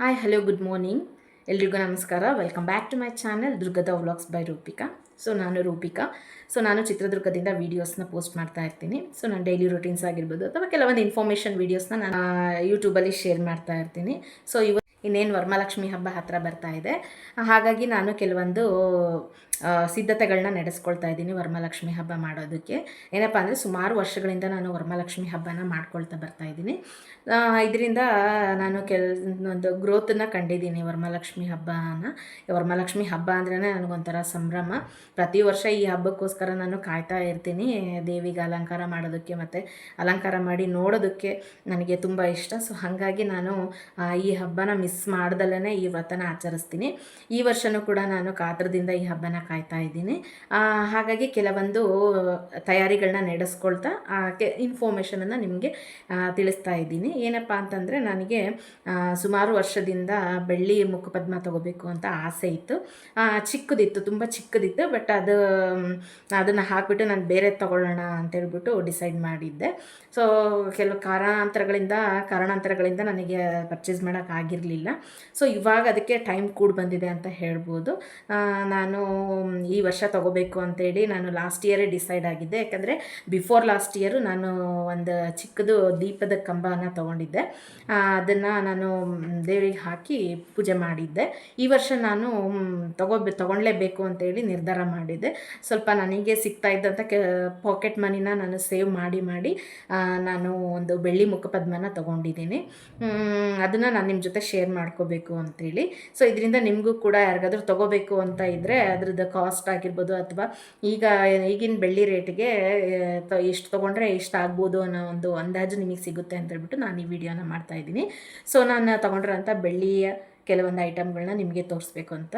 Hi hello good morning ಎಲ್ರಿಗೂ ನಮಸ್ಕಾರ. Welcome back to my channel ದುರ್ಗದ ವ್ಲಾಗ್ಸ್ ಬೈ ರೂಪಿಕಾ. ನಾನು ಚಿತ್ರದುರ್ಗದಿಂದ ವೀಡಿಯೋಸ್ನ ಪೋಸ್ಟ್ ಮಾಡ್ತಾ ಇರ್ತೀನಿ. ಸೊ ನಾನು ಡೈಲಿ ರೂಟೀನ್ಸ್ ಆಗಿರ್ಬೋದು ಅಥವಾ ಕೆಲವೊಂದು ಇನ್ಫಾರ್ಮೇಷನ್ ವೀಡಿಯೋಸ್ನ ನಾನು ಯೂಟ್ಯೂಬಲ್ಲಿ ಶೇರ್ ಮಾಡ್ತಾ ಇರ್ತೀನಿ. ಸೊ ಇನ್ನೇನು ವರಮಹಾಲಕ್ಷ್ಮಿ ಹಬ್ಬ ಹತ್ತಿರ ಬರ್ತಾ ಇದೆ, ಹಾಗಾಗಿ ನಾನು ಕೆಲವೊಂದು ಸಿದ್ಧತೆಗಳನ್ನ ನಡೆಸ್ಕೊಳ್ತಾ ಇದ್ದೀನಿ ವರಮಹಾಲಕ್ಷ್ಮಿ ಹಬ್ಬ ಮಾಡೋದಕ್ಕೆ. ಏನಪ್ಪ ಅಂದರೆ ಸುಮಾರು ವರ್ಷಗಳಿಂದ ನಾನು ವರಮಹಾಲಕ್ಷ್ಮಿ ಹಬ್ಬನ ಮಾಡ್ಕೊಳ್ತಾ ಬರ್ತಾ ಇದ್ದೀನಿ. ಇದರಿಂದ ನಾನು ಒಂದು ಗ್ರೋತನ್ನು ಕಂಡಿದ್ದೀನಿ ವರಮಹಾಲಕ್ಷ್ಮಿ ಹಬ್ಬ ಅಂದ್ರೇ ನನಗೊಂಥರ ಸಂಭ್ರಮ. ಪ್ರತಿ ವರ್ಷ ಈ ಹಬ್ಬಕ್ಕೋಸ್ಕರ ನಾನು ಕಾಯ್ತಾ ಇರ್ತೀನಿ. ದೇವಿಗೆ ಅಲಂಕಾರ ಮಾಡೋದಕ್ಕೆ ಮತ್ತು ಅಲಂಕಾರ ಮಾಡಿ ನೋಡೋದಕ್ಕೆ ನನಗೆ ತುಂಬ ಇಷ್ಟ. ಸೊ ಹಾಗಾಗಿ ನಾನು ಈ ಹಬ್ಬನ ಮಿಸ್ ಮಾಡ್ದಲೇ ಈ ವ್ರತನ ಆಚರಿಸ್ತೀನಿ. ಈ ವರ್ಷವೂ ಕೂಡ ನಾನು ಕಾತರದಿಂದ ಈ ಹಬ್ಬನ ಕಾಯ್ತಾ ಇದ್ದೀನಿ. ಹಾಗಾಗಿ ಕೆಲವೊಂದು ತಯಾರಿಗಳನ್ನ ನಡೆಸ್ಕೊಳ್ತಾ ಇನ್ಫಾರ್ಮೇಷನನ್ನು ನಿಮಗೆ ತಿಳಿಸ್ತಾ ಇದ್ದೀನಿ. ಏನಪ್ಪ ಅಂತಂದರೆ ನನಗೆ ಸುಮಾರು ವರ್ಷದಿಂದ ಬೆಳ್ಳಿ ಮುಖಪದ್ಮ ತೊಗೋಬೇಕು ಅಂತ ಆಸೆ ಇತ್ತು. ಚಿಕ್ಕದಿತ್ತು, ತುಂಬ ಚಿಕ್ಕದಿತ್ತು. ಬಟ್ ಅದನ್ನು ಹಾಕಿಬಿಟ್ಟು ನಾನು ಬೇರೆ ತೊಗೊಳ್ಳೋಣ ಅಂತೇಳ್ಬಿಟ್ಟು ಡಿಸೈಡ್ ಮಾಡಿದ್ದೆ. ಸೊ ಕೆಲವು ಕಾರಣಾಂತರಗಳಿಂದ ನನಗೆ ಪರ್ಚೇಸ್ ಮಾಡೋಕ್ಕಾಗಿರಲಿಲ್ಲ. ಸೊ ಇವಾಗ ಅದಕ್ಕೆ ಟೈಮ್ ಕೂಡ ಬಂದಿದೆ ಅಂತ ಹೇಳ್ಬೋದು. ನಾನು ಈ ವರ್ಷ ತೊಗೋಬೇಕು ಅಂತೇಳಿ ನಾನು ಲಾಸ್ಟ್ ಇಯರೇ ಡಿಸೈಡ್ ಆಗಿದ್ದೆ. ಯಾಕಂದರೆ ಬಿಫೋರ್ ಲಾಸ್ಟ್ ಇಯರು ನಾನು ಒಂದು ಚಿಕ್ಕದು ದೀಪದ ಕಂಬನ ತೊಗೊಂಡಿದ್ದೆ. ಅದನ್ನು ನಾನು ದೇವರಿಗೆ ಹಾಕಿ ಪೂಜೆ ಮಾಡಿದ್ದೆ. ಈ ವರ್ಷ ನಾನು ತೊಗೊಳ್ಳೇಬೇಕು ಅಂತೇಳಿ ನಿರ್ಧಾರ ಮಾಡಿದ್ದೆ. ಸ್ವಲ್ಪ ನನಗೆ ಸಿಗ್ತಾ ಇದ್ದಂಥ ಪಾಕೆಟ್ ಮನಿನ ನಾನು ಸೇವ್ ಮಾಡಿ ನಾನು ಒಂದು ಬೆಳ್ಳಿ ಮುಖಪದ್ಮನ ತೊಗೊಂಡಿದ್ದೀನಿ. ಅದನ್ನು ನಾನು ನಿಮ್ಮ ಜೊತೆ ಶೇರ್ ಮಾಡ್ಕೋಬೇಕು ಅಂತೇಳಿ. ಸೊ ಇದರಿಂದ ನಿಮಗೂ ಕೂಡ ಯಾರಿಗಾದ್ರೂ ತೊಗೋಬೇಕು ಅಂತ ಇದ್ದರೆ ಅದ್ರದ್ದು ಕಾಸ್ಟ್ ಆಗಿರ್ಬೋದು ಅಥವಾ ಈಗಿನ ಬೆಳ್ಳಿ ರೇಟಿಗೆ ಎಷ್ಟು ತೊಗೊಂಡ್ರೆ ಎಷ್ಟು ಆಗ್ಬೋದು ಅನ್ನೋ ಒಂದು ಅಂದಾಜು ನಿಮಗೆ ಸಿಗುತ್ತೆ ಅಂತೇಳ್ಬಿಟ್ಟು ನಾನು ಈ ವಿಡಿಯೋನ ಮಾಡ್ತಾಯಿದ್ದೀನಿ. ಸೊ ನಾನು ತೊಗೊಂಡಿರೋಂಥ ಬೆಳ್ಳಿಯ ಕೆಲವೊಂದು ಐಟಮ್ಗಳನ್ನ ನಿಮಗೆ ತೋರಿಸ್ಬೇಕು ಅಂತ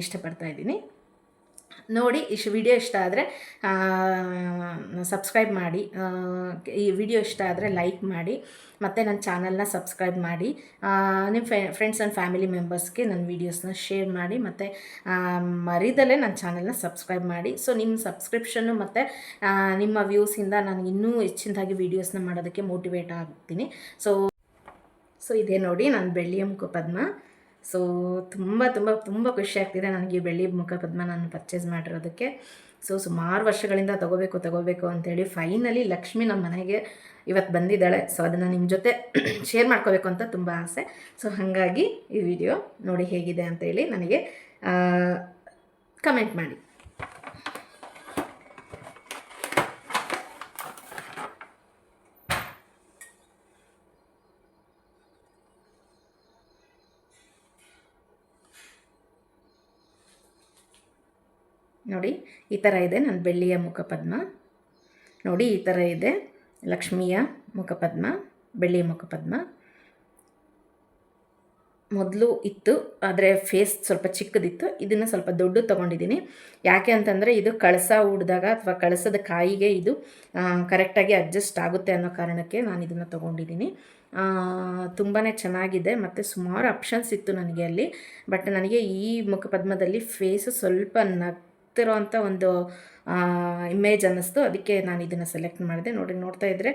ಇಷ್ಟಪಡ್ತಾ ಇದ್ದೀನಿ. ನೋಡಿ, ವಿಡಿಯೋ ಇಷ್ಟ ಆದರೆ ಸಬ್ಸ್ಕ್ರೈಬ್ ಮಾಡಿ, ಈ ವಿಡಿಯೋ ಇಷ್ಟ ಆದರೆ ಲೈಕ್ ಮಾಡಿ, ಮತ್ತು ನನ್ನ ಚಾನಲ್ನ ಸಬ್ಸ್ಕ್ರೈಬ್ ಮಾಡಿ, ನಿಮ್ಮ ಫ್ರೆಂಡ್ಸ್ ಆ್ಯಂಡ್ ಫ್ಯಾಮಿಲಿ ಮೆಂಬರ್ಸ್ಗೆ ನನ್ನ ವೀಡಿಯೋಸ್ನ ಶೇರ್ ಮಾಡಿ, ಮತ್ತು ಮರಿದಲ್ಲೇ ನನ್ನ ಚಾನಲ್ನ ಸಬ್ಸ್ಕ್ರೈಬ್ ಮಾಡಿ. ಸೊ ನಿಮ್ಮ ಸಬ್ಸ್ಕ್ರಿಪ್ಷನ್ನು ಮತ್ತು ನಿಮ್ಮ ವ್ಯೂಸಿಂದ ನಾನು ಇನ್ನೂ ಹೆಚ್ಚಿನದಾಗಿ ವೀಡಿಯೋಸ್ನ ಮಾಡೋದಕ್ಕೆ ಮೋಟಿವೇಟ್ ಆಗ್ತೀನಿ. ಸೊ ಇದೇ ನೋಡಿ ನನ್ನ ಬೆಳ್ಳಿಯ ಮುಖಪದ್ಮ. ಸೊ ತುಂಬ ಖುಷಿ ಆಗ್ತಿದೆ ನನಗೆ ಈ ಬೆಳ್ಳಿ ಮುಖಪದ್ಮ ನಾನು ಪರ್ಚೇಸ್ ಮಾಡಿರೋದಕ್ಕೆ. ಸೊ ಸುಮಾರು ವರ್ಷಗಳಿಂದ ತೊಗೋಬೇಕು ಅಂತೇಳಿ ಫೈನಲಿ ಲಕ್ಷ್ಮಿ ನಮ್ಮ ಮನೆಗೆ ಇವತ್ತು ಬಂದಿದ್ದಾಳೆ. ಸೊ ಅದನ್ನು ನಿಮ್ಮ ಜೊತೆ ಶೇರ್ ಮಾಡ್ಕೋಬೇಕು ಅಂತ ತುಂಬ ಆಸೆ. ಸೊ ಹಾಗಾಗಿ ಈ ವಿಡಿಯೋ ನೋಡಿ ಹೇಗಿದೆ ಅಂತೇಳಿ ನನಗೆ ಕಮೆಂಟ್ ಮಾಡಿ. ನೋಡಿ, ಈ ಥರ ಇದೆ ನನ್ನ ಬೆಳ್ಳಿಯ ಮುಖಪದ್ಮ. ನೋಡಿ, ಈ ಥರ ಇದೆ ಲಕ್ಷ್ಮಿಯ ಮುಖಪದ್ಮ, ಬೆಳ್ಳಿಯ ಮುಖಪದ್ಮ. ಮೊದಲು ಇತ್ತು, ಆದರೆ ಫೇಸ್ ಸ್ವಲ್ಪ ಚಿಕ್ಕದಿತ್ತು. ಇದನ್ನು ಸ್ವಲ್ಪ ದೊಡ್ಡ ತೊಗೊಂಡಿದ್ದೀನಿ. ಯಾಕೆ ಅಂತಂದರೆ ಇದು ಕಳಸ ಹೂಡಿದಾಗ ಅಥವಾ ಕಳಸದ ಕಾಯಿಗೆ ಇದು ಕರೆಕ್ಟಾಗಿ ಅಡ್ಜಸ್ಟ್ ಆಗುತ್ತೆ ಅನ್ನೋ ಕಾರಣಕ್ಕೆ ನಾನು ಇದನ್ನು ತೊಗೊಂಡಿದ್ದೀನಿ. ತುಂಬಾ ಚೆನ್ನಾಗಿದೆ ಮತ್ತು ಸುಮಾರು ಆಪ್ಷನ್ಸ್ ಇತ್ತು ನನಗೆ ಅಲ್ಲಿ. ಬಟ್ ನನಗೆ ಈ ಮುಖಪದ್ಮದಲ್ಲಿ ಫೇಸು ಸ್ವಲ್ಪ ನಗ್ತಿರೋ ಅಂಥ ಒಂದು ಇಮೇಜ್ ಅನ್ನಿಸ್ತು. ಅದಕ್ಕೆ ನಾನು ಇದನ್ನು ಸೆಲೆಕ್ಟ್ ಮಾಡಿದೆ. ನೋಡ್ತಾ ಇದ್ದರೆ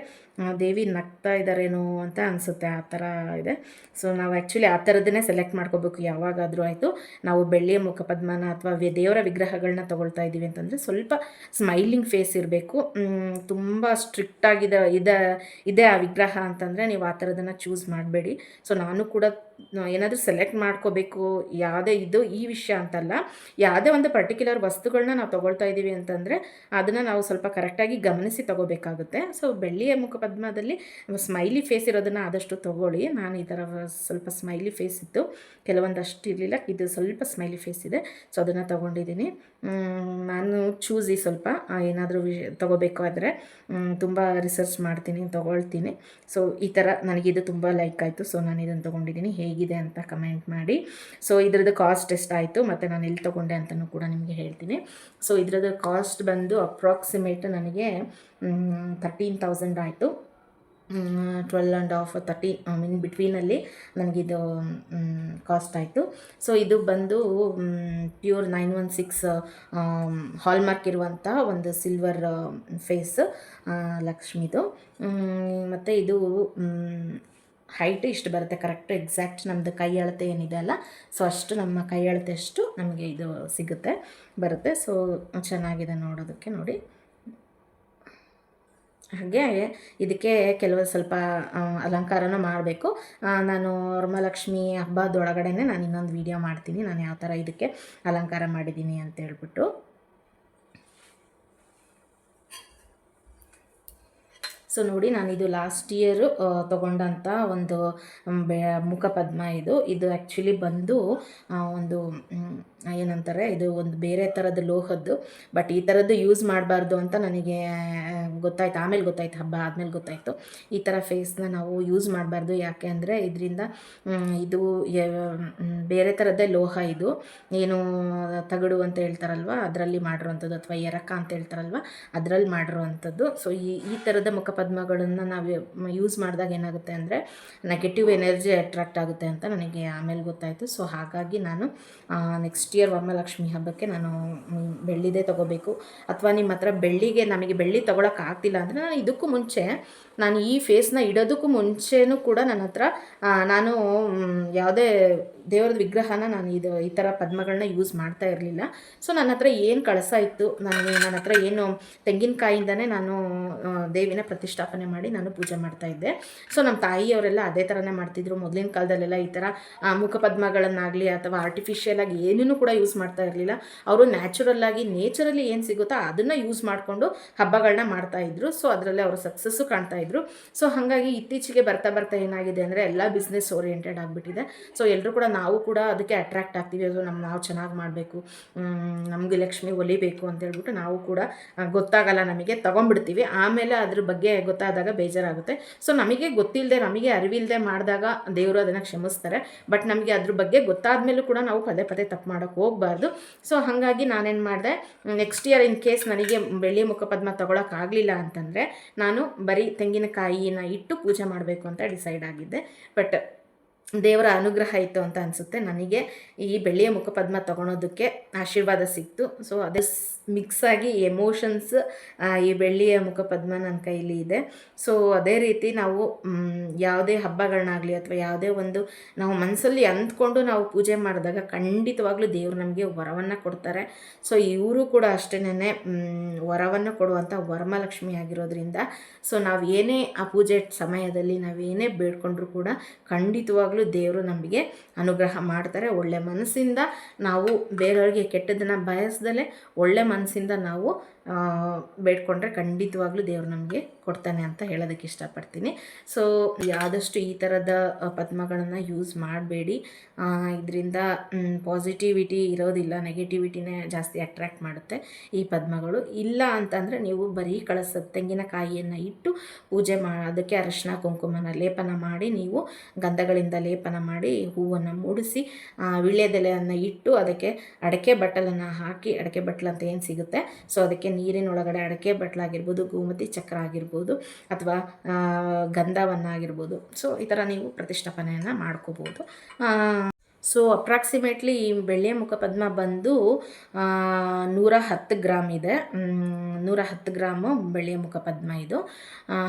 ದೇವಿ ನಗ್ತಾ ಇದ್ದಾರೇನೋ ಅಂತ ಅನಿಸುತ್ತೆ, ಆ ಥರ ಇದೆ. ಸೊ ನಾವು ಆ್ಯಕ್ಚುಲಿ ಆ ಥರದ್ದನ್ನೇ ಸೆಲೆಕ್ಟ್ ಮಾಡ್ಕೋಬೇಕು ಯಾವಾಗಾದರೂ ಆಯಿತು. ನಾವು ಬೆಳ್ಳಿಯ ಮುಖಪದ್ಮನ ಅಥವಾ ದೇವರ ವಿಗ್ರಹಗಳನ್ನ ತೊಗೊಳ್ತಾ ಇದ್ದೀವಿ ಅಂತಂದರೆ ಸ್ವಲ್ಪ ಸ್ಮೈಲಿಂಗ್ ಫೇಸ್ ಇರಬೇಕು. ತುಂಬ ಸ್ಟ್ರಿಕ್ಟಾಗಿದೆ ಇದೆ ಆ ವಿಗ್ರಹ ಅಂತಂದರೆ ನೀವು ಆ ಥರದನ್ನು ಚೂಸ್ ಮಾಡಬೇಡಿ. ಸೊ ನಾನು ಕೂಡ ಏನಾದರೂ ಸೆಲೆಕ್ಟ್ ಮಾಡ್ಕೋಬೇಕು, ಈ ವಿಷಯ ಅಂತಲ್ಲ, ಯಾವುದೇ ಒಂದು ಪರ್ಟಿಕ್ಯುಲರ್ ವಸ್ತುಗಳನ್ನ ನಾವು ತೊಗೊಳ್ತಾ ಇದ್ದೀವಿ ಅಂತಂದರೆ ಅದನ್ನು ನಾವು ಸ್ವಲ್ಪ ಕರೆಕ್ಟಾಗಿ ಗಮನಿಸಿ ತೊಗೋಬೇಕಾಗುತ್ತೆ. ಸೊ ಬೆಳ್ಳಿಯ ಮುಖಪದ್ಮದಲ್ಲಿ ಸ್ಮೈಲಿ ಫೇಸ್ ಇರೋದನ್ನು ಆದಷ್ಟು ತೊಗೊಳ್ಳಿ. ನಾನು ಈ ಥರ ಸ್ವಲ್ಪ ಸ್ಮೈಲಿ ಫೇಸ್ ಇತ್ತು, ಕೆಲವೊಂದಷ್ಟು ಇರಲಿಲ್ಲ, ಇದು ಸ್ವಲ್ಪ ಸ್ಮೈಲಿ ಫೇಸ್ ಇದೆ. ಸೊ ಅದನ್ನು ತೊಗೊಂಡಿದ್ದೀನಿ. ನಾನು ಚೂಸಿ ಸ್ವಲ್ಪ ಏನಾದರೂ ತೊಗೋಬೇಕು ಆದರೆ ತುಂಬ ರಿಸರ್ಚ್ ಮಾಡ್ತೀನಿ, ತೊಗೊಳ್ತೀನಿ. ಸೊ ಈ ಥರ ನನಗಿದು ತುಂಬ ಲೈಕ್ ಆಯಿತು. ಸೊ ನಾನು ಇದನ್ನು ತೊಗೊಂಡಿದ್ದೀನಿ. ಹೇಗಿದೆ ಅಂತ ಕಮೆಂಟ್ ಮಾಡಿ. ಸೊ ಇದ್ರದ್ದು ಕಾಸ್ಟ್ ಎಷ್ಟಾಯಿತು ಮತ್ತು ನಾನು ಎಲ್ಲಿ ತೊಗೊಂಡೆ ಅಂತಲೂ ಕೂಡ ನಿಮಗೆ ಹೇಳ್ತೀನಿ. ಸೊ ಇದ್ರದ್ದು ಕಾಸ್ಟ್ ಬಂದು ಅಪ್ರಾಕ್ಸಿಮೇಟ್ ನನಗೆ 13,000 ಆಯಿತು. 12.5 13 ಇನ್ ಬಿಟ್ವೀನಲ್ಲಿ ನನಗಿದು ಕಾಸ್ಟ್ ಆಯಿತು. ಸೊ ಇದು ಬಂದು ಪ್ಯೂರ್ 916 ಹಾಲ್ಮಾರ್ಕ್ ಇರುವಂಥ ಒಂದು ಸಿಲ್ವರ್ ಫೇಸ್ ಲಕ್ಷ್ಮಿದು. ಮತ್ತು ಇದು ಹೈಟ್ ಇಷ್ಟು ಬರುತ್ತೆ ಕರೆಕ್ಟ್ ಎಕ್ಸಾಕ್ಟ್ ನಮ್ಮದು ಕೈ ಅಳತೆ ಏನಿದೆ ಅಲ್ಲ, ಸೊ ಅಷ್ಟು ನಮ್ಮ ಕೈ ಅಳತೆ ಅಷ್ಟು ನಮಗೆ ಇದು ಸಿಗುತ್ತೆ ಬರುತ್ತೆ. ಸೊ ಚೆನ್ನಾಗಿದೆ ನೋಡೋದಕ್ಕೆ ನೋಡಿ. ಹಾಗೆ ಇದಕ್ಕೆ ಕೆಲವು ಸ್ವಲ್ಪ ಅಲಂಕಾರನೂ ಮಾಡಬೇಕು. ನಾನು ವರಮಹಾಲಕ್ಷ್ಮಿ ಹಬ್ಬದೊಳಗಡೆ ನಾನು ಇನ್ನೊಂದು ವೀಡಿಯೋ ಮಾಡ್ತೀನಿ, ನಾನು ಯಾವ ಥರ ಇದಕ್ಕೆ ಅಲಂಕಾರ ಮಾಡಿದ್ದೀನಿ ಅಂತ ಹೇಳ್ಬಿಟ್ಟು. ಸೊ ನೋಡಿ, ನಾನಿದು ಲಾಸ್ಟ್ ಇಯರು ತೊಗೊಂಡಂಥ ಒಂದು ಮುಖಪದ್ಮ ಇದು ಆ್ಯಕ್ಚುಲಿ ಬಂದು ಒಂದು ಏನಂತಾರೆ, ಇದು ಒಂದು ಬೇರೆ ಥರದ ಲೋಹದ್ದು. ಬಟ್ ಈ ಥರದ್ದು ಯೂಸ್ ಮಾಡಬಾರ್ದು ಅಂತ ನನಗೆ ಗೊತ್ತಾಯ್ತು, ಆಮೇಲೆ ಗೊತ್ತಾಯ್ತು, ಹಬ್ಬ ಆದಮೇಲೆ ಗೊತ್ತಾಯಿತು. ಈ ಥರ ಫೇಸ್ನ ನಾವು ಯೂಸ್ ಮಾಡಬಾರ್ದು. ಯಾಕೆ ಅಂದರೆ ಇದರಿಂದ ಇದು ಬೇರೆ ಥರದ್ದೇ ಲೋಹ, ಇದು ಏನು ತಗಡು ಅಂತ ಹೇಳ್ತಾರಲ್ವ ಅದರಲ್ಲಿ ಮಾಡಿರುವಂಥದ್ದು, ಅಥವಾ ಎರಕ ಅಂತ ಹೇಳ್ತಾರಲ್ವ ಅದರಲ್ಲಿ ಮಾಡಿರುವಂಥದ್ದು. ಸೊ ಈ ಥರದ ಮುಖಪದ್ಮಗಳನ್ನು ನಾವು ಯೂಸ್ ಮಾಡಿದಾಗ ಏನಾಗುತ್ತೆ ಅಂದರೆ ನೆಗೆಟಿವ್ ಎನರ್ಜಿ ಅಟ್ರಾಕ್ಟ್ ಆಗುತ್ತೆ ಅಂತ ನನಗೆ ಆಮೇಲೆ ಗೊತ್ತಾಯಿತು. ಸೊ ಹಾಗಾಗಿ ನಾನು ನೆಕ್ಸ್ಟ್ ಇಯರ್ ವರಮಹಾಲಕ್ಷ್ಮಿ ಹಬ್ಬಕ್ಕೆ ನಾನು ಬೆಳ್ಳಿದೇ ತೊಗೋಬೇಕು. ಅಥವಾ ನಿಮ್ಮ ಹತ್ರ ನಮಗೆ ಬೆಳ್ಳಿ ತೊಗೊಳಕ್ಕಾಗ್ತಿಲ್ಲ ಅಂದರೆ ನಾನು ಇದಕ್ಕೂ ಮುಂಚೆ ನಾನು ಈ ಫೇಸ್ನ ಇಡೋದಕ್ಕೂ ಮುಂಚೆನೂ ಕೂಡ ನನ್ನ ಹತ್ರ ನಾನು ಯಾವುದೇ ದೇವ್ರದ ವಿಗ್ರಹನ ನಾನು ಈ ಥರ ಪದ್ಮಗಳನ್ನ ಯೂಸ್ ಮಾಡ್ತಾ ಇರಲಿಲ್ಲ. ಸೊ ನನ್ನ ಹತ್ರ ಏನು ಕಳಸ ಇತ್ತು, ನನ್ನ ಹತ್ರ ಏನು ತೆಂಗಿನಕಾಯಿಂದನೇ ನಾನು ದೇವಿನ ಪ್ರತಿಷ್ಠಾಪನೆ ಮಾಡಿ ನಾನು ಪೂಜೆ ಮಾಡ್ತಾಯಿದ್ದೆ. ಸೊ ನಮ್ಮ ತಾಯಿಯವರೆಲ್ಲ ಅದೇ ಥರನೇ ಮಾಡ್ತಿದ್ರು. ಮೊದಲಿನ ಕಾಲದಲ್ಲೆಲ್ಲ ಈ ಥರ ಮುಖಪದ್ಮಗಳನ್ನಾಗಲಿ ಅಥವಾ ಆರ್ಟಿಫಿಷಿಯಲ್ ಆಗಿ ಏನೂ ಕೂಡ ಯೂಸ್ ಮಾಡ್ತಾ ಇರಲಿಲ್ಲ. ಅವರು ನ್ಯಾಚುರಲ್ಲಾಗಿ ನೇಚರಲ್ಲಿ ಏನು ಸಿಗುತ್ತೋ ಅದನ್ನು ಯೂಸ್ ಮಾಡಿಕೊಂಡು ಹಬ್ಬಗಳನ್ನ ಮಾಡ್ತಾಯಿದ್ರು. ಸೊ ಅದರಲ್ಲಿ ಅವರು ಸಕ್ಸಸ್ಸು ಕಾಣ್ತಾಯಿದ್ರು. ಸೊ ಹಾಗಾಗಿ ಇತ್ತೀಚೆಗೆ ಬರ್ತಾ ಬರ್ತಾ ಏನಾಗಿದೆ ಅಂದರೆ ಎಲ್ಲ ಬಿಸ್ನೆಸ್ ಓರಿಯೆಂಟೆಡ್ ಆಗಿಬಿಟ್ಟಿದೆ. ಸೊ ಎಲ್ಲರೂ ಕೂಡ ನಾವು ಕೂಡ ಅದಕ್ಕೆ ಅಟ್ರಾಕ್ಟ್ ಆಗ್ತೀವಿ. ಅದು ನಾವು ಚೆನ್ನಾಗಿ ಮಾಡಬೇಕು, ನಮಗೆ ಲಕ್ಷ್ಮಿ ಒಲಿಬೇಕು ಅಂತ ಹೇಳ್ಬಿಟ್ಟು ನಾವು ಕೂಡ ಗೊತ್ತಾಗಲ್ಲ, ನಮಗೆ ತೊಗೊಂಡ್ಬಿಡ್ತೀವಿ. ಆಮೇಲೆ ಅದ್ರ ಬಗ್ಗೆ ಗೊತ್ತಾದಾಗ ಬೇಜಾರಾಗುತ್ತೆ. ಸೊ ನಮಗೆ ಗೊತ್ತಿಲ್ಲದೆ, ನಮಗೆ ಅರಿವಿಲ್ಲದೆ ಮಾಡಿದಾಗ ದೇವರು ಅದನ್ನು ಕ್ಷಮಿಸ್ತಾರೆ. ಬಟ್ ನಮಗೆ ಅದ್ರ ಬಗ್ಗೆ ಗೊತ್ತಾದ ಮೇಲೂ ಕೂಡ ನಾವು ಪದೇ ಪದೇ ತಪ್ಪು ಮಾಡೋಕ್ಕೆ ಹೋಗಬಾರ್ದು. ಸೊ ಹಾಗಾಗಿ ನಾನೇನು ಮಾಡಿದೆ, ನೆಕ್ಸ್ಟ್ ಇಯರ್ ಇನ್ ಕೇಸ್ ನನಗೆ ಬೆಳ್ಳಿ ಮುಖಪದ್ಮ ತೊಗೊಳಕ್ಕಾಗಲಿಲ್ಲ ಅಂತಂದರೆ ನಾನು ಬರೀ ತೆಂಗಿನಕಾಯಿನ ಇಟ್ಟು ಪೂಜೆ ಮಾಡಬೇಕು ಅಂತ ಡಿಸೈಡ್ ಆಗಿದ್ದೆ. ಬಟ್ ದೇವರ ಅನುಗ್ರಹ ಇತ್ತು ಅಂತ ಅನಿಸುತ್ತೆ, ನನಗೆ ಈ ಬೆಳ್ಳಿಯ ಮುಖಪದ್ಮ ತೊಗೊಳೋದಕ್ಕೆ ಆಶೀರ್ವಾದ ಸಿಕ್ತು. ಸೊ ಅದೇ ಮಿಕ್ಸ್ ಆಗಿ ಎಮೋಷನ್ಸ್ ಈ ಬೆಳ್ಳಿಯ ಮುಖಪದ್ಮ ನನ್ನ ಕೈಲಿ ಇದೆ. ಸೊ ಅದೇ ರೀತಿ ನಾವು ಯಾವುದೇ ಹಬ್ಬಗಳನ್ನಾಗಲಿ ಅಥವಾ ಯಾವುದೇ ಒಂದು ನಾವು ಮನಸ್ಸಲ್ಲಿ ಅಂದ್ಕೊಂಡು ನಾವು ಪೂಜೆ ಮಾಡಿದಾಗ ಖಂಡಿತವಾಗ್ಲೂ ದೇವರು ನಮಗೆ ವರವನ್ನು ಕೊಡ್ತಾರೆ. ಸೊ ಇವರು ಕೂಡ ಅಷ್ಟೇನೆ ವರವನ್ನು ಕೊಡುವಂಥ ವರಮಹಾಲಕ್ಷ್ಮಿ ಆಗಿರೋದ್ರಿಂದ ಸೊ ನಾವು ಏನೇ ಆ ಪೂಜೆ ಸಮಯದಲ್ಲಿ ನಾವೇನೇ ಬೇಡ್ಕೊಂಡ್ರೂ ಕೂಡ ಖಂಡಿತವಾಗ್ಲೂ ದೇವರು ನಮಗೆ ಅನುಗ್ರಹ ಮಾಡ್ತಾರೆ. ಒಳ್ಳೆ ಮನಸ್ಸಿಂದ ನಾವು ಬೇರೆಯವ್ರಿಗೆ ಕೆಟ್ಟದನ್ನು ಬಯಸ್ದಲೇ ಒಳ್ಳೆ ಮನಸ್ಸಿಂದ ನಾವು ಬೇಡ್ಕೊಂಡ್ರೆ ಖಂಡಿತವಾಗ್ಲೂ ದೇವರು ನಮಗೆ ಕೊಡ್ತಾನೆ ಅಂತ ಹೇಳೋದಕ್ಕೆ ಇಷ್ಟಪಡ್ತೀನಿ. ಸೊ ಆದಷ್ಟು ಈ ಥರದ ಪದ್ಮಗಳನ್ನು ಯೂಸ್ ಮಾಡಬೇಡಿ. ಇದರಿಂದ ಪಾಸಿಟಿವಿಟಿ ಇರೋದಿಲ್ಲ, ನೆಗೆಟಿವಿಟಿನೇ ಜಾಸ್ತಿ ಅಟ್ರ್ಯಾಕ್ಟ್ ಮಾಡುತ್ತೆ ಈ ಪದ್ಮಗಳು. ಇಲ್ಲ ಅಂತಂದರೆ ನೀವು ಬರೀ ತೆಂಗಿನಕಾಯಿಯನ್ನು ಇಟ್ಟು ಪೂಜೆ ಅದಕ್ಕೆ ಅರಿಶಿನ ಕುಂಕುಮನ ಲೇಪನ ಮಾಡಿ, ನೀವು ಗಂಧಗಳಿಂದ ಲೇಪನ ಮಾಡಿ, ಹೂವನ್ನು ಮೂಡಿಸಿ, ವೀಳ್ಯದೆಲೆಯನ್ನು ಇಟ್ಟು ಅದಕ್ಕೆ ಅಡಕೆ ಬಟ್ಟಲನ್ನು ಹಾಕಿ, ಅಡಕೆ ಬಟ್ಟಲು ಅಂತ ಏನು ಸಿಗುತ್ತೆ ಸೊ ಅದಕ್ಕೆ ನೀರಿನೊಳಗಡೆ ಅಡಕೆ ಬಟ್ಟಲಾಗಿರ್ಬೋದು, ಗೋಮತಿ ಚಕ್ರ ಆಗಿರ್ಬೋದು, ಅಥವಾ ಗಂಧವನ್ನಾಗಿರ್ಬೋದು. ಸೊ ಈ ಥರ ನೀವು ಪ್ರತಿಷ್ಠಾಪನೆಯನ್ನು ಮಾಡ್ಕೋಬೋದು. ಸೊ ಅಪ್ರಾಕ್ಸಿಮೇಟ್ಲಿ ಈ ಬೆಳ್ಳಿಯ ಮುಖಪದ್ಮ ಬಂದು 110 ಗ್ರಾಮ್ ಇದೆ. 110 ಗ್ರಾಮು ಬೆಳ್ಳಿಯ ಮುಖಪದ್ಮ ಇದು.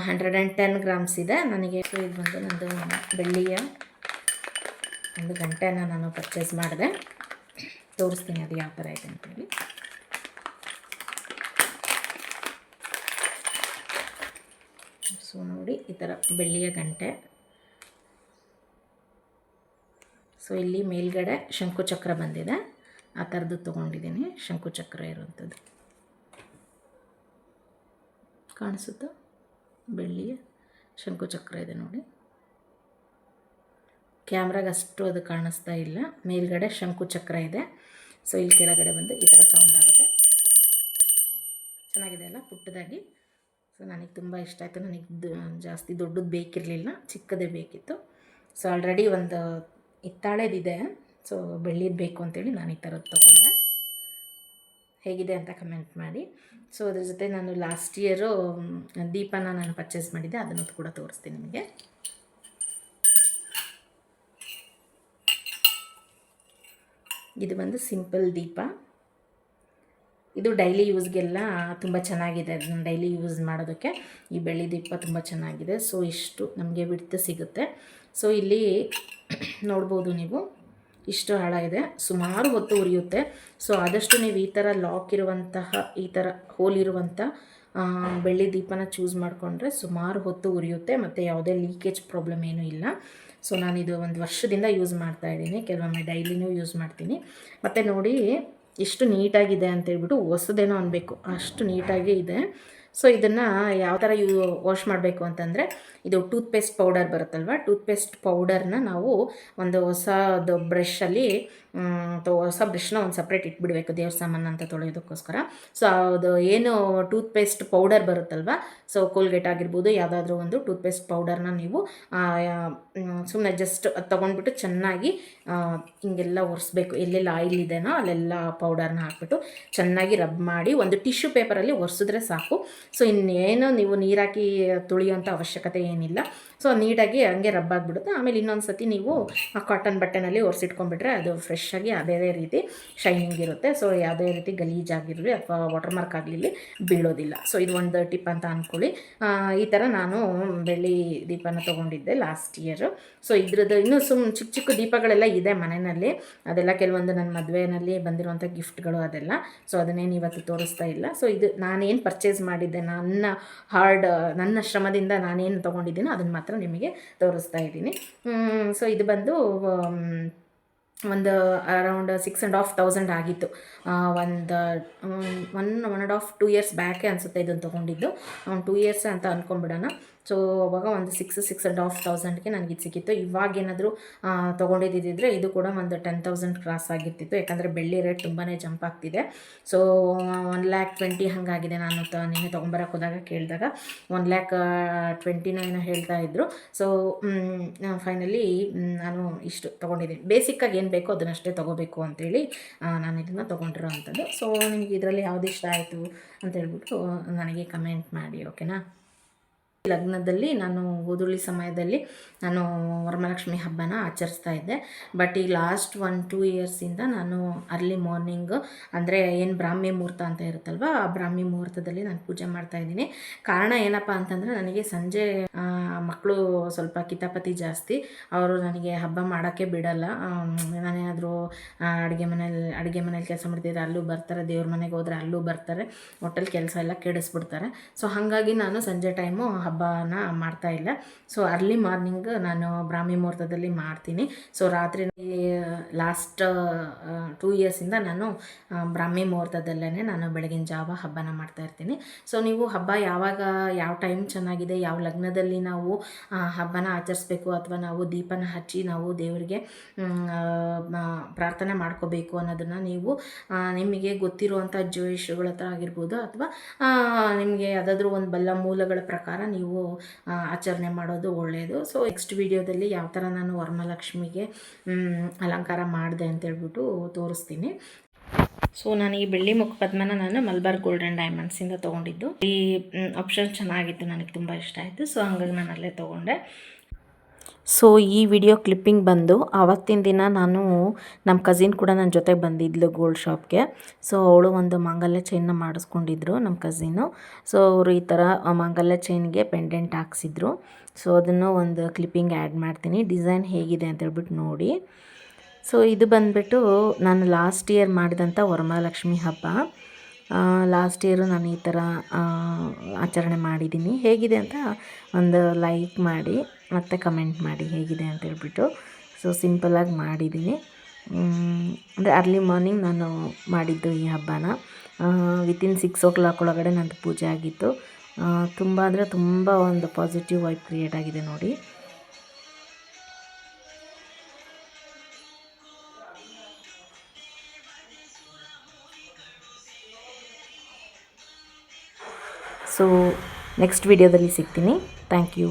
110 ಗ್ರಾಮ್ಸ್ ಇದೆ ನನಗೆ. ಸೊ ಇದು ಬಂದು ನಂದು ಬೆಳ್ಳಿಯ ಒಂದು ಗಂಟೆನ ನಾನು ಪರ್ಚೇಸ್ ಮಾಡಿದೆ. ತೋರಿಸ್ತೀನಿ ಅದು ಯಾವ ಥರ ಇದೆ ಅಂತೇಳಿ. ಸೊ ನೋಡಿ, ಈ ಥರ ಬೆಳ್ಳಿಯ ಗಂಟೆ. ಸೊ ಇಲ್ಲಿ ಮೇಲ್ಗಡೆ ಶಂಕುಚಕ್ರ ಬಂದಿದೆ, ಆ ಥರದ್ದು ತೊಗೊಂಡಿದ್ದೀನಿ, ಶಂಕುಚಕ್ರ ಇರುವಂಥದ್ದು. ಕಾಣಿಸುತ್ತಾ? ಬೆಳ್ಳಿಯ ಶಂಕುಚಕ್ರ ಇದೆ ನೋಡಿ. ಕ್ಯಾಮ್ರಾಗೆ ಅಷ್ಟು ಅದು ಕಾಣಿಸ್ತಾ ಇಲ್ಲ. ಮೇಲ್ಗಡೆ ಶಂಕುಚಕ್ರ ಇದೆ. ಸೊ ಇಲ್ಲಿ ಕೆಳಗಡೆ ಬಂದು ಈ ಥರ ಸೌಂಡ್ ಆಗುತ್ತೆ. ಚೆನ್ನಾಗಿದೆ ಅಲ್ಲ, ಪುಟ್ಟದಾಗಿ. ಸೊ ನನಗೆ ತುಂಬ ಇಷ್ಟ ಆಯಿತು. ನನಗೆ ಜಾಸ್ತಿ ದೊಡ್ಡದು ಬೇಕಿರಲಿಲ್ಲ, ಚಿಕ್ಕದೇ ಬೇಕಿತ್ತು. ಸೊ ಆಲ್ರೆಡಿ ಒಂದು ಹಿತ್ತಾಳೆದಿದೆ. ಸೊ ಬೆಳ್ಳಿದು ಬೇಕು ಅಂತೇಳಿ ನಾನು ಈ ಥರದ್ದು ತೊಗೊಂಡೆ. ಹೇಗಿದೆ ಅಂತ ಕಮೆಂಟ್ ಮಾಡಿ. ಸೊ ಅದ್ರ ಜೊತೆ ನಾನು ಲಾಸ್ಟ್ ಇಯರು ದೀಪನ ನಾನು ಪರ್ಚೇಸ್ ಮಾಡಿದ್ದೆ, ಅದನ್ನು ಕೂಡ ತೋರಿಸ್ತೀನಿ ನಿಮಗೆ. ಇದು ಬಂದು ಸಿಂಪಲ್ ದೀಪ. ಇದು ಡೈಲಿ ಯೂಸ್ಗೆಲ್ಲ ತುಂಬ ಚೆನ್ನಾಗಿದೆ. ಅದನ್ನು ಡೈಲಿ ಯೂಸ್ ಮಾಡೋದಕ್ಕೆ ಈ ಬೆಳ್ಳಿ ದೀಪ ತುಂಬ ಚೆನ್ನಾಗಿದೆ. ಸೊ ಇಷ್ಟು ನಮಗೆ ಬಿಡ್ತು ಸಿಗುತ್ತೆ. ಸೊ ಇಲ್ಲಿ ನೋಡ್ಬೋದು ನೀವು, ಇಷ್ಟು ಆಳ ಇದೆ, ಸುಮಾರು ಹೊತ್ತು ಉರಿಯುತ್ತೆ. ಸೊ ಆದಷ್ಟು ನೀವು ಈ ಥರ ಲಾಕ್ ಇರುವಂತಹ, ಈ ಥರ ಹೋಲ್ ಇರುವಂಥ ಬೆಳ್ಳಿ ದೀಪನ ಚೂಸ್ ಮಾಡಿಕೊಂಡ್ರೆ ಸುಮಾರು ಹೊತ್ತು ಉರಿಯುತ್ತೆ ಮತ್ತು ಯಾವುದೇ ಲೀಕೇಜ್ ಪ್ರಾಬ್ಲಮ್ ಏನೂ ಇಲ್ಲ. ಸೊ ನಾನಿದು 1 ವರ್ಷದಿಂದ ಯೂಸ್ ಮಾಡ್ತಾಯಿದ್ದೀನಿ, ಕೆಲವೊಮ್ಮೆ ಡೈಲಿನೂ ಯೂಸ್ ಮಾಡ್ತೀನಿ. ಮತ್ತು ನೋಡಿ ಎಷ್ಟು ನೀಟಾಗಿದೆ ಅಂತೇಳ್ಬಿಟ್ಟು, ಹೊಸದೇನೋ ಅನ್ಬೇಕು, ಅಷ್ಟು ನೀಟಾಗಿ ಇದೆ. ಸೊ ಇದನ್ನು ಯಾವ ಥರ ವಾಶ್ ಮಾಡಬೇಕು ಅಂತಂದರೆ, ಇದು ಟೂತ್ಪೇಸ್ಟ್ ಪೌಡರ್ ಬರುತ್ತಲ್ವ, ಟೂತ್ಪೇಸ್ಟ್ ಪೌಡರ್ನ ನಾವು ಒಂದು ಹೊಸದು ಬ್ರಷಲ್ಲಿ ಹೊಸ ಬ್ರಷ್ನ ಒಂದು ಸಪ್ರೇಟ್ ಇಟ್ಬಿಡಬೇಕು ದೇವ್ರ ಸಾಮಾನು ಅಂತ ತೊಳೆಯೋದಕ್ಕೋಸ್ಕರ. ಸೊ ಅದು ಏನು ಟೂತ್ಪೇಸ್ಟ್ ಪೌಡರ್ ಬರುತ್ತಲ್ವ, ಸೊ ಕೋಲ್ಗೇಟ್ ಆಗಿರ್ಬೋದು, ಯಾವುದಾದ್ರೂ ಒಂದು ಟೂತ್ಪೇಸ್ಟ್ ಪೌಡರ್ನ ನೀವು ಸುಮ್ಮನೆ ಜಸ್ಟ್ ಅದು ತೊಗೊಂಡ್ಬಿಟ್ಟು ಚೆನ್ನಾಗಿ ಹಿಂಗೆಲ್ಲ ಒರೆಸ್ಬೇಕು. ಎಲ್ಲೆಲ್ಲ ಆಯಿಲ್ ಇದೆನೋ ಅಲ್ಲೆಲ್ಲ ಪೌಡರ್ನ ಹಾಕ್ಬಿಟ್ಟು ಚೆನ್ನಾಗಿ ರಬ್ ಮಾಡಿ ಒಂದು ಟಿಶ್ಯೂ ಪೇಪರಲ್ಲಿ ಒರೆಸಿದ್ರೆ ಸಾಕು. ಸೊ ಇನ್ನೇನು ನೀವು ನೀರಾಕಿ ತುಳಿಯೋಂಥ ಅವಶ್ಯಕತೆ ಏನಿಲ್ಲ. ಸೊ ನೀಟಾಗಿ ಹಂಗೆ ರಬ್ ಆಗಿಬಿಡುತ್ತೆ. ಆಮೇಲೆ ಇನ್ನೊಂದು ಸತಿ ನೀವು ಆ ಕಾಟನ್ ಬಟ್ಟೆನಲ್ಲಿ ಒರೆಸಿಟ್ಕೊಂಡ್ಬಿಟ್ರೆ ಅದು ಫ್ರೆಶ್ ಆಗಿ ಅದೇ ರೀತಿ ಶೈನಿಂಗ್ ಇರುತ್ತೆ. ಸೊ ಯಾವುದೇ ರೀತಿ ಗಲೀಜಾಗಿರಲಿ ಅಥವಾ ವಾಟರ್ ಮಾರ್ಕ್ ಆಗಲಿ ಬೀಳೋದಿಲ್ಲ. ಸೊ ಇದು ಒಂದು ಟಿಪ್ ಅಂತ ಅಂದ್ಕೊಳ್ಳಿ. ಈ ಥರ ನಾನು ಬೆಳ್ಳಿ ದೀಪನ ತೊಗೊಂಡಿದ್ದೆ ಲಾಸ್ಟ್ ಇಯರು. ಸೊ ಇದ್ರದ್ದು ಇನ್ನೂ ಚಿಕ್ಕ ಚಿಕ್ಕ ದೀಪಗಳೆಲ್ಲ ಇದೆ ಮನೆಯಲ್ಲಿ. ಅದೆಲ್ಲ ಕೆಲವೊಂದು ನನ್ನ ಮದುವೆಯಲ್ಲಿ ಬಂದಿರುವಂಥ ಗಿಫ್ಟ್ಗಳು ಅದೆಲ್ಲ. ಸೊ ಅದನ್ನೇನು ಇವತ್ತು ತೋರಿಸ್ತಾ ಇಲ್ಲ. ಸೊ ಇದು ನಾನೇನು ಪರ್ಚೇಸ್ ಮಾಡಿದ್ದೆ, ನನ್ನ ಶ್ರಮದಿಂದ ನಾನೇನು ತೊಗೊಂಡಿದ್ದೀನೋ ಅದನ್ನು ಮಾತ್ರ ನಿಮಗೆ ತೋರಿಸ್ತಾ ಇದ್ದೀನಿ. ಸೊ ಇದು ಬಂದು ಒಂದು ಅರೌಂಡ್ 6,500 ಆಗಿತ್ತು. ಒಂದು 1.5-2 ಇಯರ್ಸ್ ಬ್ಯಾಕೆ ಅನಿಸುತ್ತೆ ಇದನ್ನು ತೊಗೊಂಡಿದ್ದು. 2 ಇಯರ್ಸ್ ಅಂತ ಅಂದ್ಕೊಂಬಿಡೋಣ. ಸೊ ಅವಾಗ ಒಂದು 6,500ಗೆ ನನಗೆ ಇದು ಸಿಕ್ಕಿತ್ತು. ಇವಾಗೇನಾದರೂ ತೊಗೊಂಡಿದ್ದಿದ್ರೆ ಇದು ಕೂಡ ಒಂದು 10,000 ಕ್ರಾಸ್ ಆಗಿರ್ತಿತ್ತು. ಯಾಕಂದರೆ ಬೆಳ್ಳಿ ರೇಟ್ ತುಂಬಾ ಜಂಪ್ ಆಗ್ತಿದೆ. ಸೊ 1,20,000 ಹಾಗಾಗಿದೆ. ನಾನು ನಿನ್ನೆ ತೊಗೊಂಬರಕ್ಕೆ ಹೋದಾಗ ಕೇಳಿದಾಗ 1,29,000 ಹೇಳ್ತಾ ಇದ್ದರು. ಸೊ ಫೈನಲಿ ನಾನು ಇಷ್ಟು ತೊಗೊಂಡಿದ್ದೀನಿ. ಬೇಸಿಕ್ಕಾಗಿ ಏನು ಬೇಕೋ ಅದನ್ನಷ್ಟೇ ತೊಗೋಬೇಕು ಅಂತೇಳಿ ನಾನು ಇದನ್ನು ತೊಗೊಂಡಿರೋ ಅಂಥದ್ದು. ಸೊ ನಿಮಗೆ ಇದರಲ್ಲಿ ಯಾವುದು ಇಷ್ಟ ಆಯಿತು ಅಂತೇಳ್ಬಿಟ್ಟು ನನಗೆ ಕಮೆಂಟ್ ಮಾಡಿ, ಓಕೆನಾ. ಲಗ್ನದಲ್ಲಿ ನಾನು ಗೋಧೂಳಿ ಸಮಯದಲ್ಲಿ ನಾನು ವರಮಹಾಲಕ್ಷ್ಮಿ ಹಬ್ಬನ ಆಚರಿಸ್ತಾ ಇದ್ದೆ. ಬಟ್ ಈ ಲಾಸ್ಟ್ 1-2 ಇಯರ್ಸಿಂದ ನಾನು ಅರ್ಲಿ ಮಾರ್ನಿಂಗ್ ಅಂದರೆ ಏನು ಬ್ರಾಹ್ಮಿ ಮುಹೂರ್ತ ಅಂತ ಇರುತ್ತಲ್ವ, ಆ ಬ್ರಾಹ್ಮಿ ಮುಹೂರ್ತದಲ್ಲಿ ನಾನು ಪೂಜೆ ಮಾಡ್ತಾಯಿದ್ದೀನಿ. ಕಾರಣ ಏನಪ್ಪ ಅಂತಂದರೆ, ನನಗೆ ಸಂಜೆ ಮಕ್ಕಳು ಸ್ವಲ್ಪ ಕಿತಾಪತಿ ಜಾಸ್ತಿ. ಅವರು ನನಗೆ ಹಬ್ಬ ಮಾಡೋಕ್ಕೆ ಬಿಡಲ್ಲ. ನಾನೇನಾದರೂ ಅಡುಗೆ ಮನೇಲಿ ಕೆಲಸ ಮಾಡ್ತಿದ್ದರೆ ಅಲ್ಲೂ ಬರ್ತಾರೆ, ದೇವ್ರ ಮನೆಗೆ ಹೋದರೆ ಅಲ್ಲೂ ಬರ್ತಾರೆ, ಹೋಟೆಲ್ ಕೆಲಸ ಎಲ್ಲ ಕೆಡಿಸ್ಬಿಡ್ತಾರೆ. ಸೊ ಹಾಗಾಗಿ ನಾನು ಸಂಜೆ ಟೈಮು ಹಬ್ಬನ ಮಾಡ್ತಾಯಿಲ್ಲ. ಸೊ ಅರ್ಲಿ ಮಾರ್ನಿಂಗ್ ನಾನು ಬ್ರಾಹ್ಮಿ ಮುಹೂರ್ತದಲ್ಲಿ ಮಾಡ್ತೀನಿ. ಸೊ ರಾತ್ರಿ ಲಾಸ್ಟ್ 2 ಇಯರ್ಸಿಂದ ನಾನು ಬ್ರಾಹ್ಮಿ ಮುಹೂರ್ತದಲ್ಲೇ ನಾನು ಬೆಳಗಿನ ಜಾವ ಹಬ್ಬನ ಮಾಡ್ತಾಯಿರ್ತೀನಿ. ಸೊ ನೀವು ಹಬ್ಬ ಯಾವ ಟೈಮ್ ಚೆನ್ನಾಗಿದೆ, ಯಾವ ಲಗ್ನದಲ್ಲಿ ನಾವು ಹಬ್ಬನ ಆಚರಿಸ್ಬೇಕು ಅಥವಾ ನಾವು ದೀಪನ ಹಚ್ಚಿ ನಾವು ದೇವರಿಗೆ ಪ್ರಾರ್ಥನೆ ಮಾಡ್ಕೋಬೇಕು ಅನ್ನೋದನ್ನು ನೀವು ನಿಮಗೆ ಗೊತ್ತಿರುವಂಥ ಜ್ಯೋತಿಷಿಗಳ ಹತ್ರ ಆಗಿರ್ಬೋದು ಅಥವಾ ನಿಮಗೆ ಯಾವುದಾದ್ರೂ ಒಂದು ಬಲ್ಲ ಮೂಲಗಳ ಪ್ರಕಾರ ನೀವು ಆಚರಣೆ ಮಾಡೋದು ಒಳ್ಳೆಯದು. ಸೊ ನೆಕ್ಸ್ಟ್ ವಿಡಿಯೋದಲ್ಲಿ ಯಾವ ಥರ ನಾನು ವರಮಹಾಲಕ್ಷ್ಮಿಗೆ ಅಲಂಕಾರ ಮಾಡಿದೆ ಅಂತೇಳ್ಬಿಟ್ಟು ತೋರಿಸ್ತೀನಿ. ಸೊ ನಾನು ಈ ಬೆಳ್ಳಿ ಮುಖಪದ್ಮನ ನಾನು ಮಲ್ಬಾರ್ ಗೋಲ್ಡನ್ ಡೈಮಂಡ್ಸಿಂದ ತೊಗೊಂಡಿದ್ದು. ಈ ಆಪ್ಷನ್ ಚೆನ್ನಾಗಿತ್ತು, ನನಗೆ ತುಂಬ ಇಷ್ಟ ಆಯಿತು. ಸೊ ಹಂಗಾಗಿ ನಾನು ಅಲ್ಲೇ ತೊಗೊಂಡೆ. ಸೊ ಈ ವಿಡಿಯೋ ಕ್ಲಿಪ್ಪಿಂಗ್ ಬಂದು ಆವತ್ತಿನ ದಿನ ನಾನು ನಮ್ಮ ಕಸಿನ್ ಕೂಡ ನನ್ನ ಜೊತೆಗೆ ಬಂದಿದ್ಲು ಗೋಲ್ಡ್ ಶಾಪ್ಗೆ. ಸೊ ಅವಳು ಒಂದು ಮಾಂಗಲ್ಯ ಚೈನ್ನ ಮಾಡಿಸ್ಕೊಂಡಿದ್ರು ನಮ್ಮ ಕಸಿನ್ನು. ಸೊ ಅವರು ಈ ಥರ ಮಾಂಗಲ್ಯ ಚೈನ್ಗೆ ಪೆಂಡೆಂಟ್ ಹಾಕ್ಸಿದ್ರು. ಸೊ ಅದನ್ನು ಒಂದು ಕ್ಲಿಪ್ಪಿಂಗ್ ಆ್ಯಡ್ ಮಾಡ್ತೀನಿ, ಡಿಸೈನ್ ಹೇಗಿದೆ ಅಂತೇಳ್ಬಿಟ್ಟು ನೋಡಿ. ಸೊ ಇದು ಬಂದುಬಿಟ್ಟು ನಾನು ಲಾಸ್ಟ್ ಇಯರ್ ಮಾಡಿದಂಥ ವರಮಹಾಲಕ್ಷ್ಮಿ ಹಬ್ಬ. ಲಾಸ್ಟ್ ಇಯರು ನಾನು ಈ ಥರ ಆಚರಣೆ ಮಾಡಿದ್ದೀನಿ. ಹೇಗಿದೆ ಅಂತ ಒಂದು ಲೈಕ್ ಮಾಡಿ ಮತ್ತು ಕಮೆಂಟ್ ಮಾಡಿ ಹೇಗಿದೆ ಅಂತೇಳ್ಬಿಟ್ಟು. ಸೊ ಸಿಂಪಲಾಗಿ ಮಾಡಿದ್ದೀನಿ. ಅಂದರೆ ಅರ್ಲಿ ಮಾರ್ನಿಂಗ್ ನಾನು ಮಾಡಿದ್ದು ಈ ಹಬ್ಬನ. ವಿತಿನ್ 6 o'clock ಒಳಗಡೆ ನಂದು ಪೂಜೆ ಆಗಿತ್ತು. ತುಂಬ ಅಂದರೆ ತುಂಬ ಒಂದು ಪಾಸಿಟಿವ್ ವೈಬ್ ಕ್ರಿಯೇಟ್ ಆಗಿದೆ ನೋಡಿ. ಸೊ ನೆಕ್ಸ್ಟ್ ವಿಡಿಯೋದಲ್ಲಿ ಸಿಗ್ತೀನಿ. Thank you.